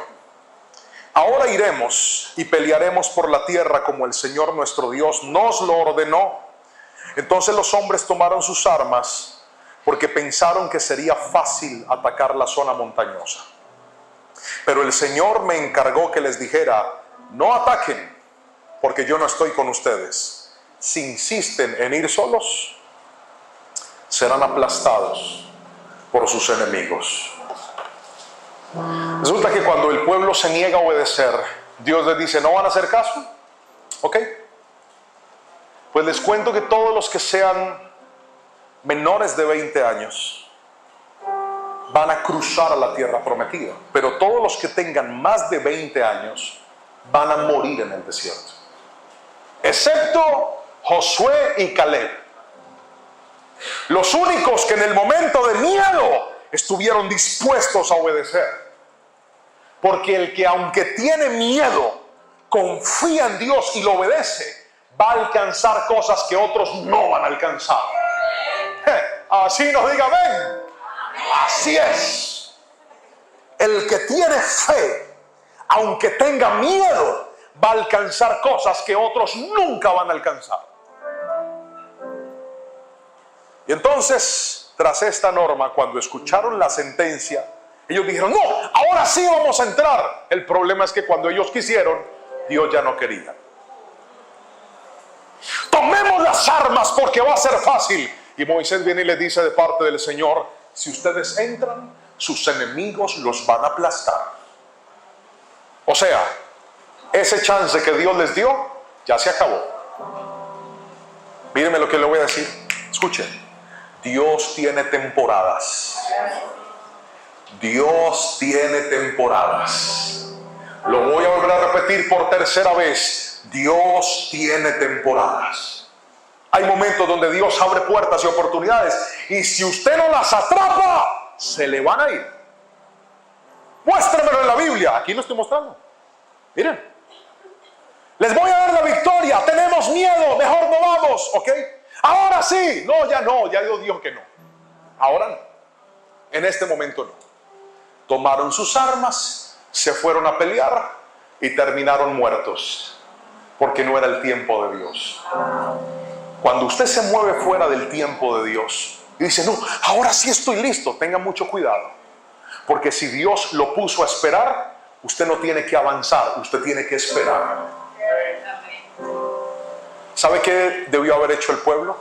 Ahora iremos y pelearemos por la tierra como el Señor nuestro Dios nos lo ordenó. Entonces los hombres tomaron sus armas porque pensaron que sería fácil atacar la zona montañosa. Pero el Señor me encargó que les dijera, no ataquen, porque yo no estoy con ustedes. Si insisten en ir solos, serán aplastados por sus enemigos. Resulta que cuando el pueblo se niega a obedecer, Dios les dice, ¿no van a hacer caso? ¿Ok? Pues les cuento que todos los que sean menores de 20 años van a cruzar a la tierra prometida, pero todos los que tengan más de 20 años van a morir en el desierto, excepto Josué y Caleb, los únicos que en el momento de miedo estuvieron dispuestos a obedecer. Porque el que aunque tiene miedo, confía en Dios y lo obedece, va a alcanzar cosas que otros no van a alcanzar. Así nos diga amén. Así es. El que tiene fe, aunque tenga miedo, va a alcanzar cosas que otros nunca van a alcanzar. Y entonces, tras esta norma, cuando escucharon la sentencia, ellos dijeron, no, ahora sí vamos a entrar. El problema es que cuando ellos quisieron, Dios ya no quería. Tomemos las armas porque va a ser fácil. Y Moisés viene y les dice de parte del Señor, si ustedes entran, sus enemigos los van a aplastar. O sea, ese chance que Dios les dio, ya se acabó. Mírenme lo que le voy a decir. Escuchen, Dios tiene temporadas. Dios tiene temporadas. Lo voy a volver a repetir por tercera vez. Dios tiene temporadas. Hay momentos donde Dios abre puertas y oportunidades, y si usted no las atrapa, se le van a ir. Muéstremelo en la Biblia. Aquí lo estoy mostrando. Miren. Les voy a dar la victoria. Tenemos miedo. Mejor no vamos. ¿Ok? Ahora sí. No, ya no. Ya Dios dijo que no. Ahora no. En este momento no. Tomaron sus armas, se fueron a pelear y terminaron muertos, porque no era el tiempo de Dios. Cuando usted se mueve fuera del tiempo de Dios y dice, no, ahora sí estoy listo, tenga mucho cuidado, porque si Dios lo puso a esperar, usted no tiene que avanzar, usted tiene que esperar. ¿Sabe qué debió haber hecho el pueblo?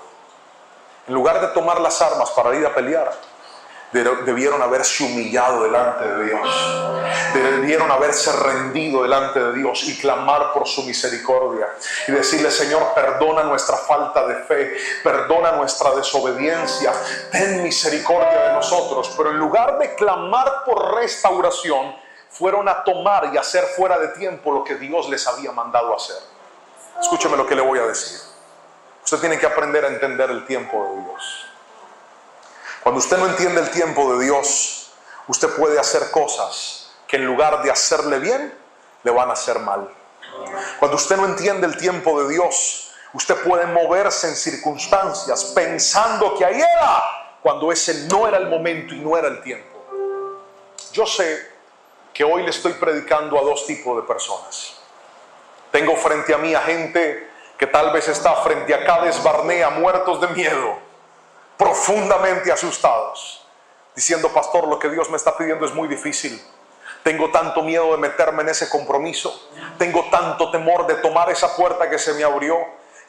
En lugar de tomar las armas para ir a pelear, debieron haberse humillado delante de Dios, debieron haberse rendido delante de Dios y clamar por su misericordia y decirle, Señor, perdona nuestra falta de fe, perdona nuestra desobediencia, ten misericordia de nosotros. Pero en lugar de clamar por restauración, fueron a tomar y hacer fuera de tiempo lo que Dios les había mandado hacer. Escúcheme lo que le voy a decir. Usted tiene que aprender a entender el tiempo de Dios. Cuando usted no entiende el tiempo de Dios, usted puede hacer cosas que en lugar de hacerle bien, le van a hacer mal. Cuando usted no entiende el tiempo de Dios, usted puede moverse en circunstancias pensando que ahí era, cuando ese no era el momento y no era el tiempo. Yo sé que hoy le estoy predicando a dos tipos de personas. Tengo frente a mí a gente que tal vez está frente a Cades Barnea, muertos de miedo, profundamente asustados, diciendo, pastor, lo que Dios me está pidiendo es muy difícil. Tengo tanto miedo de meterme en ese compromiso, tengo tanto temor de tomar esa puerta que se me abrió,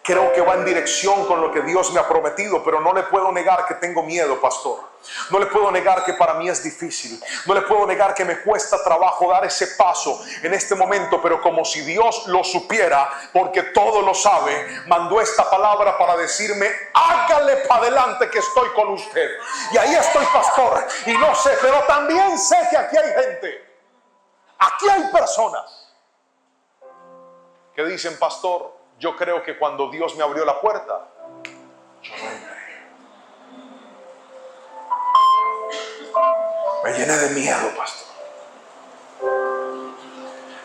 Creo que va en dirección con lo que Dios me ha prometido, pero no le puedo negar que tengo miedo, pastor. No le puedo negar que para mí es difícil. No le puedo negar que me cuesta trabajo dar ese paso en este momento, pero como si Dios lo supiera, porque todo lo sabe, mandó esta palabra para decirme: hágale para adelante que estoy con usted. Y ahí estoy, pastor, y no sé, pero también sé que aquí hay gente, aquí hay personas que dicen: pastor, yo creo que cuando Dios me abrió la puerta, yo no entré. Me llené de miedo, pastor.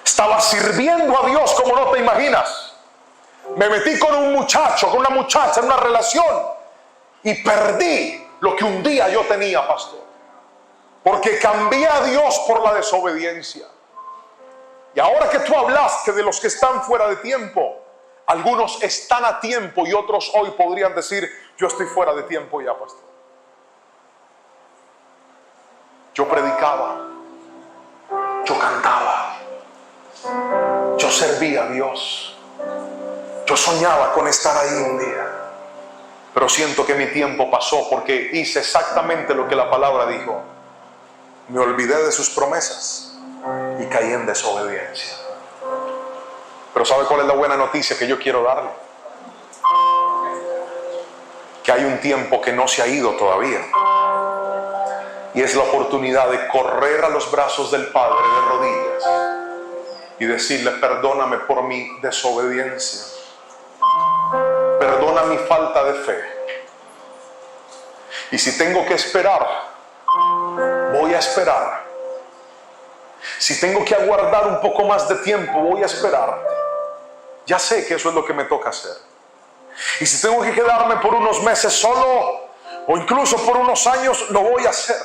Estaba sirviendo a Dios como no te imaginas. Me metí con un muchacho, con una muchacha en una relación y perdí lo que un día yo tenía, pastor. Porque cambié a Dios por la desobediencia. Y ahora que tú hablaste de los que están fuera de tiempo, algunos están a tiempo y otros hoy podrían decir: yo estoy fuera de tiempo ya, pastor. Yo predicaba, yo cantaba, yo servía a Dios, yo soñaba con estar ahí un día, pero siento que mi tiempo pasó porque hice exactamente lo que la palabra dijo. Me olvidé de sus promesas y caí en desobediencia. Pero ¿sabe cuál es la buena noticia que yo quiero darle? Que hay un tiempo que no se ha ido todavía. Y es la oportunidad de correr a los brazos del Padre de rodillas y decirle: perdóname por mi desobediencia. Perdona mi falta de fe. Y si tengo que esperar, voy a esperar. Si tengo que aguardar un poco más de tiempo, voy a esperar. Ya sé que eso es lo que me toca hacer. Y si tengo que quedarme por unos meses solo, o incluso por unos años, lo voy a hacer.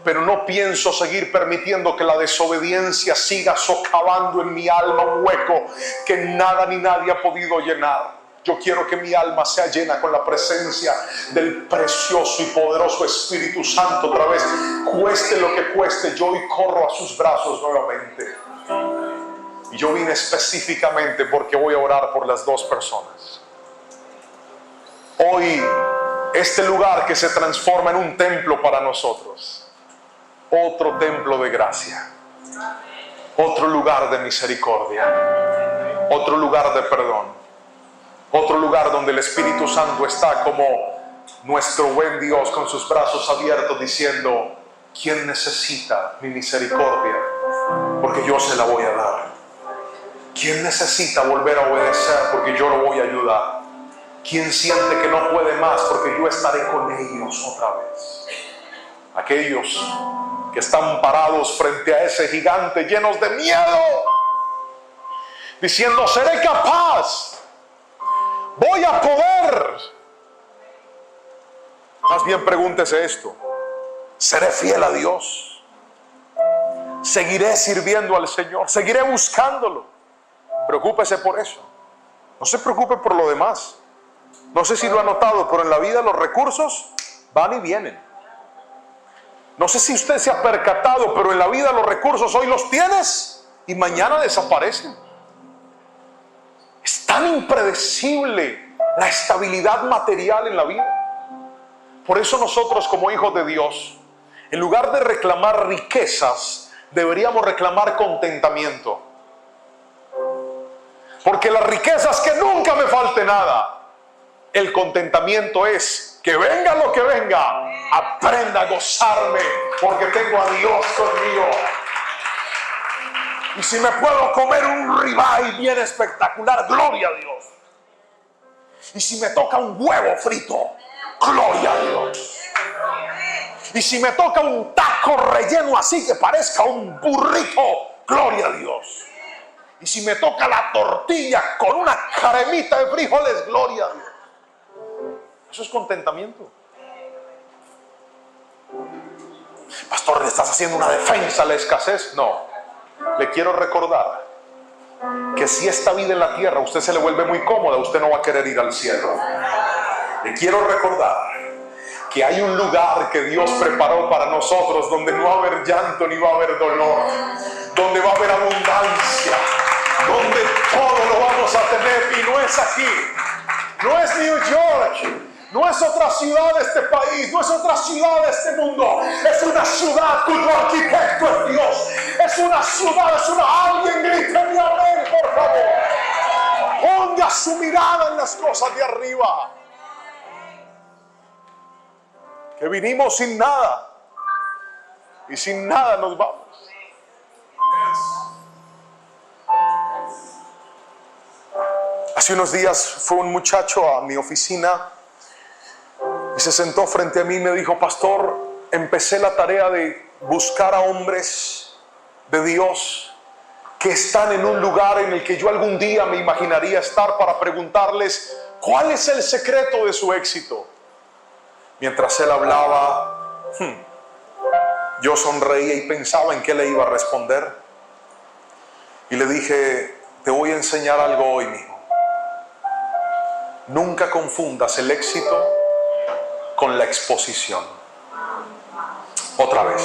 Pero no pienso seguir permitiendo que la desobediencia siga socavando en mi alma un hueco que nada ni nadie ha podido llenar. Yo quiero que mi alma sea llena con la presencia del precioso y poderoso Espíritu Santo otra vez. Cueste lo que cueste, yo hoy corro a sus brazos nuevamente. Y yo vine específicamente porque voy a orar por las dos personas. Hoy, este lugar que se transforma en un templo para nosotros. Otro templo de gracia, otro lugar de misericordia, otro lugar de perdón, otro lugar donde el Espíritu Santo está como nuestro buen Dios con sus brazos abiertos diciendo: ¿quién necesita mi misericordia? Porque yo se la voy a dar. ¿Quién necesita volver a obedecer? Porque yo lo voy a ayudar. ¿Quién siente que no puede más? Porque yo estaré con ellos otra vez. Aquellos que están parados frente a ese gigante llenos de miedo, diciendo: seré capaz, voy a poder. Más bien pregúntese esto: ¿seré fiel a Dios? ¿Seguiré sirviendo al Señor? ¿Seguiré buscándolo? Preocúpese por eso. No se preocupe por lo demás. No sé si lo ha notado, pero en la vida los recursos van y vienen. No sé si usted se ha percatado, pero en la vida los recursos hoy los tienes y mañana desaparecen. Es tan impredecible la estabilidad material en la vida. Por eso nosotros, como hijos de Dios, en lugar de reclamar riquezas, deberíamos reclamar contentamiento. Porque la riqueza es que nunca me falte nada. El contentamiento es que venga lo que venga, aprenda a gozarme porque tengo a Dios conmigo. Y si me puedo comer un ribeye bien espectacular, gloria a Dios. Y si me toca un huevo frito, gloria a Dios. Y si me toca un taco relleno así que parezca un burrito, gloria a Dios. Y si me toca la tortilla con una cremita de frijoles, gloria a Dios. Eso es contentamiento. Pastor, ¿le estás haciendo una defensa a la escasez? No. Le quiero recordar que si esta vida en la tierra a usted se le vuelve muy cómoda, usted no va a querer ir al cielo. Le quiero recordar que hay un lugar que Dios preparó para nosotros donde no va a haber llanto ni va a haber dolor, donde va a haber abundancia, donde todo lo vamos a tener. Y no es aquí, no es New York, no es otra ciudad de este país, no es otra ciudad de este mundo. Es una ciudad cuyo arquitecto es Dios. Es una ciudad, alguien grite mi amén, por favor. Ponga su mirada en las cosas de arriba. Que vinimos sin nada y sin nada nos vamos. Hace unos días fue un muchacho a mi oficina y se sentó frente a mí y me dijo: pastor, empecé la tarea de buscar a hombres de Dios que están en un lugar en el que yo algún día me imaginaría estar, para preguntarles cuál es el secreto de su éxito. Mientras él hablaba, yo sonreía y pensaba en qué le iba a responder. Y le dije: te voy a enseñar algo hoy, mijo. Nunca confundas el éxito con la exposición. Otra vez.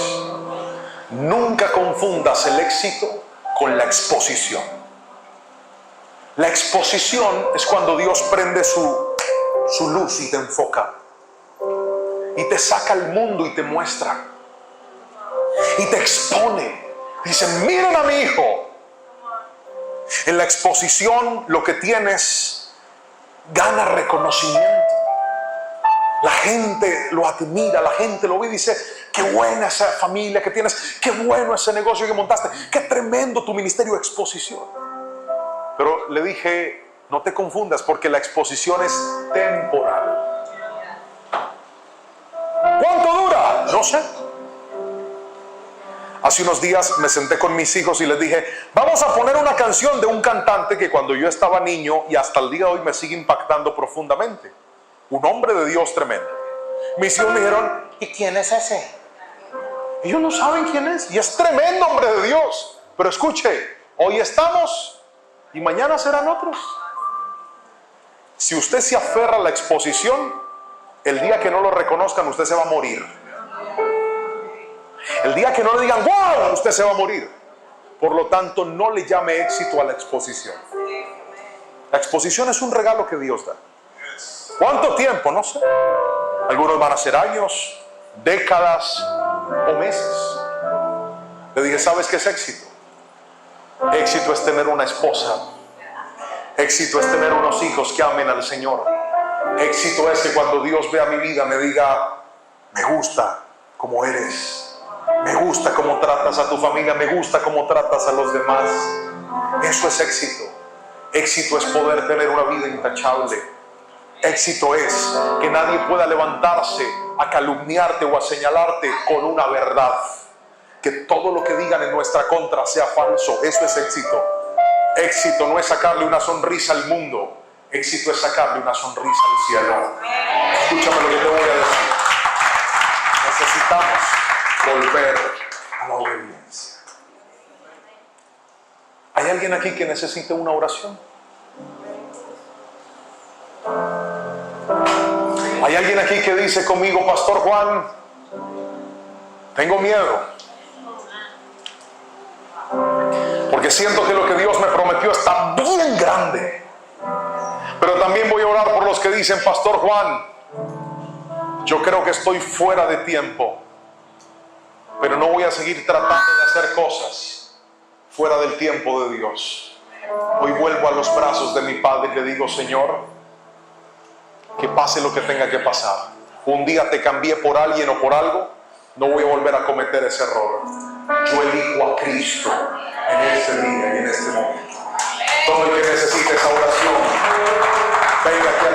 Nunca confundas el éxito con la exposición. La exposición es cuando Dios prende su luz y te enfoca. Y te saca al mundo y te muestra. Y te expone. Dice: miren a mi hijo. En la exposición lo que tienes gana reconocimiento. La gente lo admira, la gente lo ve y dice: qué buena esa familia que tienes, qué bueno ese negocio que montaste, qué tremendo tu ministerio de exposición. Pero le dije: no te confundas, porque la exposición es temporal. ¿Cuánto dura? No sé. Hace unos días me senté con mis hijos y les dije: vamos a poner una canción de un cantante que cuando yo estaba niño y hasta el día de hoy me sigue impactando profundamente. Un hombre de Dios tremendo. Mis hijos me dijeron: ¿y quién es ese? Ellos no saben quién es. Y es tremendo hombre de Dios. Pero escuche, hoy estamos y mañana serán otros. Si usted se aferra a la exposición, el día que no lo reconozcan, usted se va a morir. El día que no le digan ¡wow!, usted se va a morir. Por lo tanto, no le llame éxito a la exposición. La exposición es un regalo que Dios da. ¿Cuánto tiempo? No sé. Algunos van a ser años, décadas o meses. Le dije: ¿sabes qué es éxito? Éxito es tener una esposa. Éxito es tener unos hijos que amen al Señor. Éxito es que cuando Dios vea mi vida me diga: me gusta como eres, me gusta cómo tratas a tu familia, me gusta cómo tratas a los demás. Eso es éxito. Éxito es poder tener una vida intachable. Éxito es que nadie pueda levantarse a calumniarte o a señalarte con una verdad. Que todo lo que digan en nuestra contra sea falso. Eso es éxito. Éxito no es sacarle una sonrisa al mundo. Éxito es sacarle una sonrisa al cielo. Escúchame lo que te voy a decir. Necesitamos volver a la obediencia. ¿Hay alguien aquí que necesite una oración? ¿Hay alguien aquí que dice conmigo: Pastor Juan, tengo miedo? Porque siento que lo que Dios me prometió está bien grande. Pero también voy a orar por los que dicen: Pastor Juan, yo creo que estoy fuera de tiempo, pero no voy a seguir tratando de hacer cosas fuera del tiempo de Dios. Hoy vuelvo a los brazos de mi Padre y le digo: Señor, que pase lo que tenga que pasar. Un día te cambié por alguien o por algo, no voy a volver a cometer ese error. Yo elijo a Cristo en este día y en este momento. Todo el que necesite esa oración, venga aquí